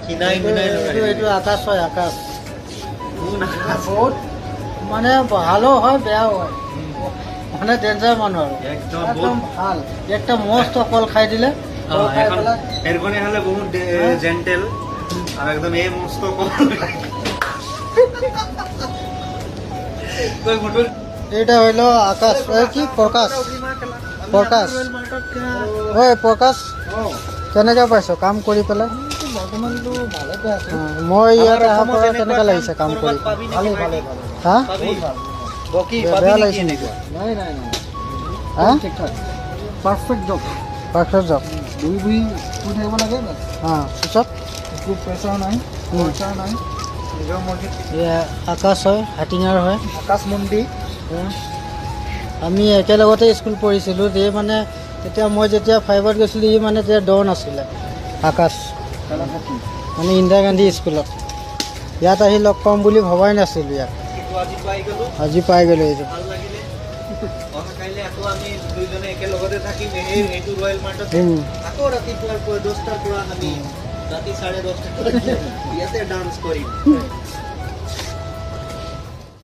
কিনাই মিনাই এইটো আকাশ হয়, আকাশ বহুত মানে ভালো হয় বেয়াও হয়, মানে ডেঞ্জাৰ মানুহ আৰু একদম ভাল। একটা মস্ত কল খাই দিলে এরকম হলে বহুত জেন্টেল আর একদম এই মস্ত কল। এটা হইল আকাশ, কি প্রকাশ, প্রকাশ ঐ প্রকাশ কেনেকৈ পাইছ কাম কৰি পেলাই? বৰ্তমানটো ভালে পাই আছো। মই ইয়াত অহাৰ পৰা কেনেকৈ লাগিছে কাম কৰি? ভালে ভালে হা বেয়া লাগিছে নেকি? নাই নাই নাই হা ঠিক ঠাক পাৰফেক্ট জব। Perfect job. বহি বহি শুই থাকিব লাগে বাছ। পিছত একো প্ৰেছাৰ নাই, খৰচা নাই, নিজৰ মৰ্জিত। আকাশ হয়, হাটিঙাৰ হয়। আকাশ মন্দিৰ আমি একেলগতে স্কুল পঢ়িছিলোঁ। যে মানে তেতিয়া মই যেতিয়া 5ত গৈছিলোঁ ই মানে তেতিয়া ডন আছিলে আকাশ, মানে ইন্দিৰা গান্ধী স্কুলত। ইয়াত আহি লগ পাম বুলি ভবাই নাছিলোঁ ইয়াত, আজি পাই গ'লোঁ। এইটো ভাল লাগিলে। অহাকাইলৈ আকৌ আমি দুইজনে একেলগতে থাকিম এইটো ৰয়েল মাৰ্টত। আকৌ ৰাতিপুৱাৰ 10টাৰ পৰা আমি ৰাতি 10:30 ইয়াতে ডান্স কৰিম।